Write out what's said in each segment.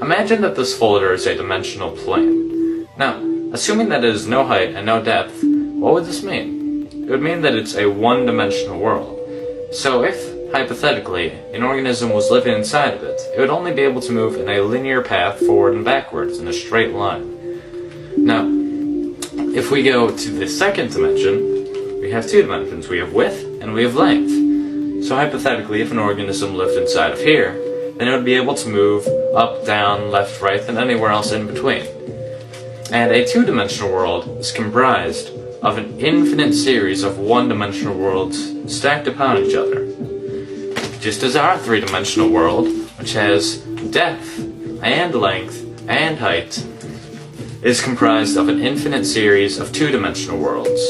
Imagine that this folder is a dimensional plane. Now, assuming that it is no height and no depth, what would this mean? It would mean that it's a one-dimensional world. So if, hypothetically, an organism was living inside of it, it would only be able to move in a linear path forward and backwards in a straight line. Now, if we go to the second dimension, we have two dimensions. We have width and we have length. So hypothetically, if an organism lived inside of here, then it would be able to move up, down, left, right, and anywhere else in between. And a two-dimensional world is comprised of an infinite series of one-dimensional worlds stacked upon each other. Just as our three-dimensional world, which has depth and length and height, is comprised of an infinite series of two-dimensional worlds.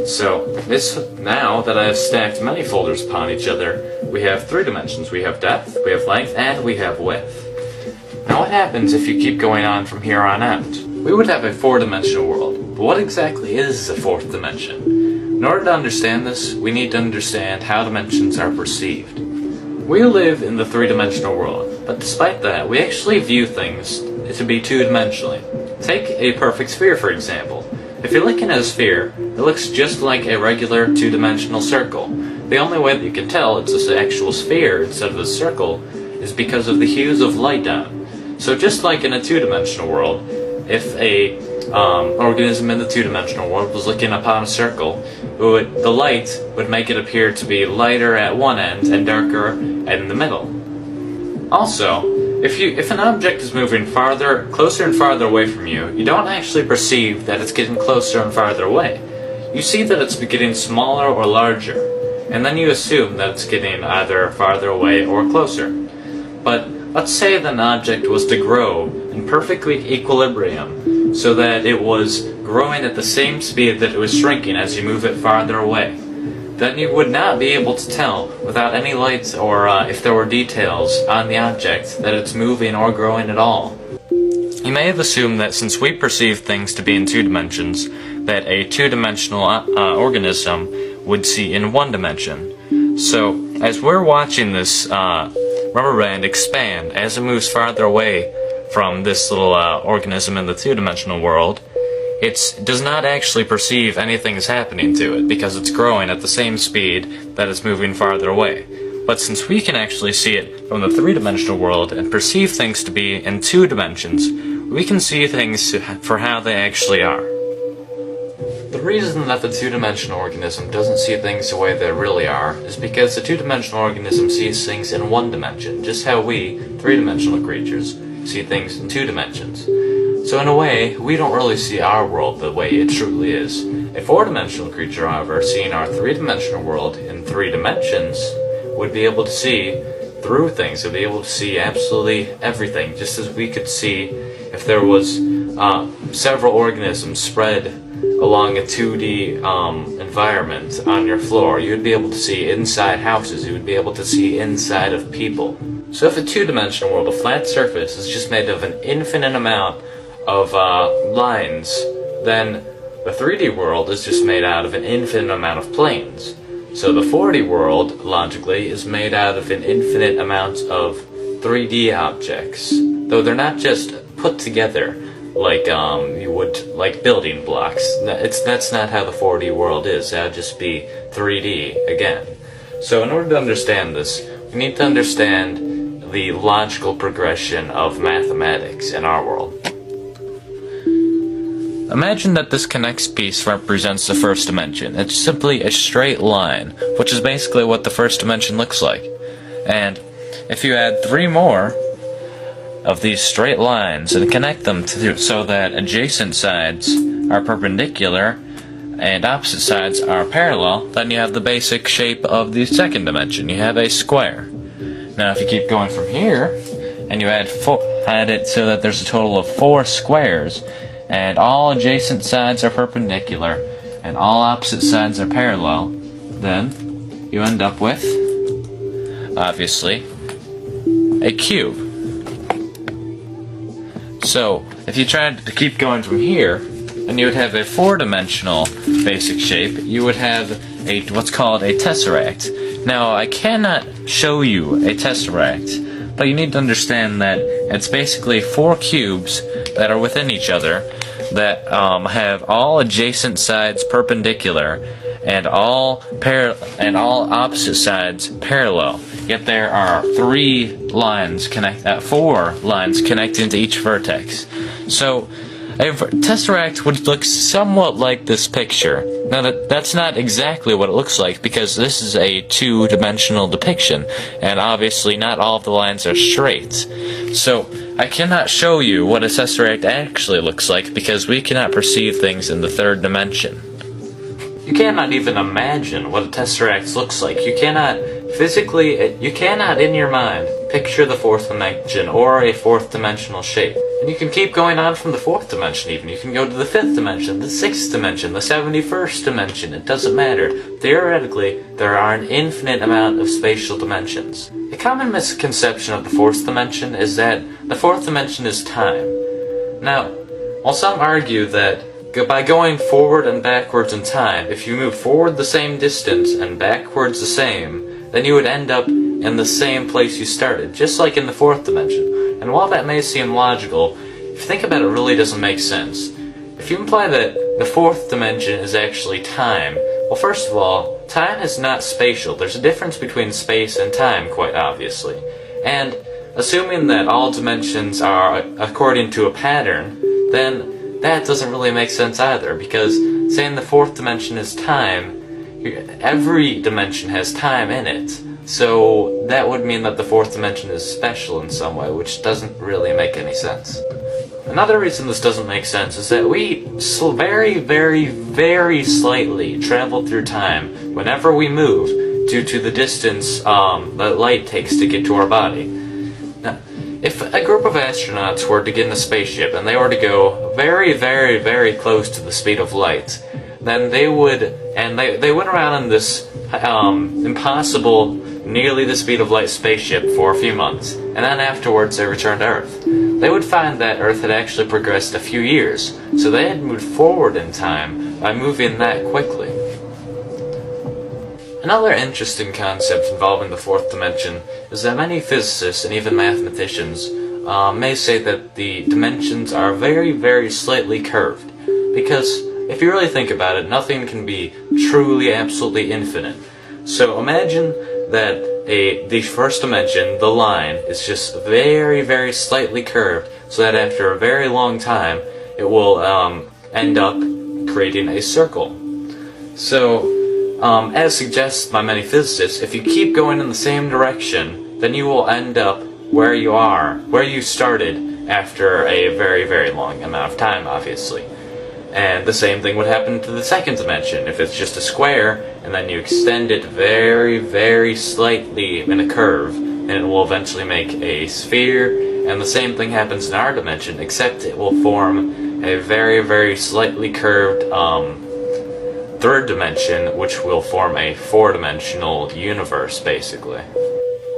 So, now that I have stacked many folders upon each other, we have three dimensions. We have depth, we have length, and we have width. Now what happens if you keep going on from here on out? We would have a four-dimensional world, but what exactly is a fourth dimension? In order to understand this, we need to understand how dimensions are perceived. We live in the three-dimensional world, but despite that, we actually view things to be two-dimensionally. Take a perfect sphere, for example. If you're looking at a sphere, it looks just like a regular two-dimensional circle. The only way that you can tell it's an actual sphere instead of a circle is because of the hues of light on it. So just like in a two-dimensional world, if a organism in the two-dimensional world was looking upon a circle, the light would make it appear to be lighter at one end and darker in the middle. Also, if an object is moving closer and farther away from you, you don't actually perceive that it's getting closer and farther away. You see that it's getting smaller or larger, and then you assume that it's getting either farther away or closer. But let's say that an object was to grow in perfect equilibrium, so that it was growing at the same speed that it was shrinking as you move it farther away. Then you would not be able to tell, without any lights or if there were details on the object, that it's moving or growing at all. You may have assumed that since we perceive things to be in two dimensions, that a two-dimensional organism would see in one dimension. So, as we're watching this rubber band expand as it moves farther away from this little organism in the two-dimensional world, it does not actually perceive anything is happening to it because it's growing at the same speed that it's moving farther away. But since we can actually see it from the three-dimensional world and perceive things to be in two dimensions, we can see things for how they actually are. The reason that the two-dimensional organism doesn't see things the way they really are is because the two-dimensional organism sees things in one dimension, just how we, three-dimensional creatures, see things in two dimensions. So in a way, we don't really see our world the way it truly is. A four-dimensional creature, however, seeing our three-dimensional world in three dimensions, would be able to see through things, would be able to see absolutely everything, just as we could see if there was several organisms spread along a 2D environment on your floor. You would be able to see inside houses, you would be able to see inside of people. So if a two-dimensional world, a flat surface, is just made of an infinite amount of lines, then the 3D world is just made out of an infinite amount of planes. So the 4D world, logically, is made out of an infinite amount of 3D objects. Though they're not just put together like you would like building blocks. That's not how the 4D world is. That would just be 3D again. So in order to understand this, we need to understand the logical progression of mathematics in our world. Imagine that this connects piece represents the first dimension. It's simply a straight line, which is basically what the first dimension looks like. And if you add 3 more of these straight lines and connect them so that adjacent sides are perpendicular and opposite sides are parallel, then you have the basic shape of the second dimension. You have a square. Now if you keep going from here, and you add it so that there's a total of 4 squares, and all adjacent sides are perpendicular, and all opposite sides are parallel, then you end up with, obviously, a cube. So, if you tried to keep going from here, and you would have a 4-dimensional basic shape, you would have what's called a tesseract. Now, I cannot show you a tesseract, but you need to understand that It's basically 4 cubes that are within each other that have all adjacent sides perpendicular and all opposite sides parallel. Yet there are 4 lines connecting to each vertex. So a tesseract would look somewhat like this picture. Now that's not exactly what it looks like, because this is a 2-dimensional depiction, and obviously not all of the lines are straight. So I cannot show you what a tesseract actually looks like, because we cannot perceive things in the 3rd dimension. You cannot even imagine what a tesseract looks like. You cannot in your mind picture the 4th dimension or a 4th dimensional shape. And you can keep going on from the 4th dimension even. You can go to the 5th dimension, the 6th dimension, the 71st dimension. It doesn't matter. Theoretically, there are an infinite amount of spatial dimensions. A common misconception of the 4th dimension is that the 4th dimension is time. Now, while some argue that by going forward and backwards in time, if you move forward the same distance and backwards the same, then you would end up in the same place you started, just like in the 4th dimension. And while that may seem logical, if you think about it, it really doesn't make sense. If you imply that the 4th dimension is actually time, well, first of all, time is not spatial. There's a difference between space and time, quite obviously. And assuming that all dimensions are according to a pattern, then that doesn't really make sense either, because saying the 4th dimension is time, every dimension has time in it. So that would mean that the 4th dimension is special in some way, which doesn't really make any sense. Another reason this doesn't make sense is that we very, very, very slightly travel through time whenever we move due to the distance that light takes to get to our body. Now, if a group of astronauts were to get in a spaceship and they were to go very, very, very close to the speed of light, then they went around in this impossible, nearly the speed of light spaceship for a few months, and then afterwards they returned to Earth. They would find that Earth had actually progressed a few years, so they had moved forward in time by moving that quickly. Another interesting concept involving the 4th dimension is that many physicists and even mathematicians may say that the dimensions are very, very slightly curved, because if you really think about it, nothing can be truly, absolutely infinite. So imagine that the 1st dimension, the line, is just very, very slightly curved, so that after a very long time, it will end up creating a circle. So, as suggested by many physicists, if you keep going in the same direction, then you will end up where you started after a very, very long amount of time, obviously. And the same thing would happen to the 2nd dimension. If it's just a square, and then you extend it very, very slightly in a curve, and it will eventually make a sphere, and the same thing happens in our dimension, except it will form a very, very slightly curved 3rd dimension, which will form a 4-dimensional universe, basically.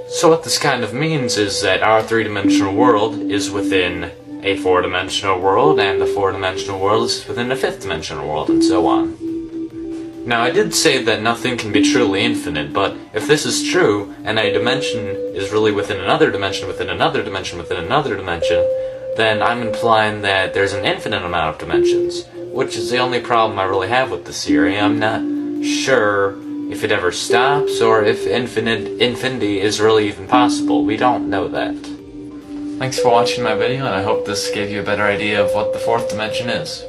So what this kind of means is that our 3-dimensional world is within a 4-dimensional world, and the 4-dimensional world is within a 5th-dimensional world, and so on. Now, I did say that nothing can be truly infinite, but if this is true, and a dimension is really within another dimension, within another dimension, within another dimension, then I'm implying that there's an infinite amount of dimensions, which is the only problem I really have with this theory. I'm not sure if it ever stops, or if infinity is really even possible. We don't know that. Thanks for watching my video, and I hope this gave you a better idea of what the 4th dimension is.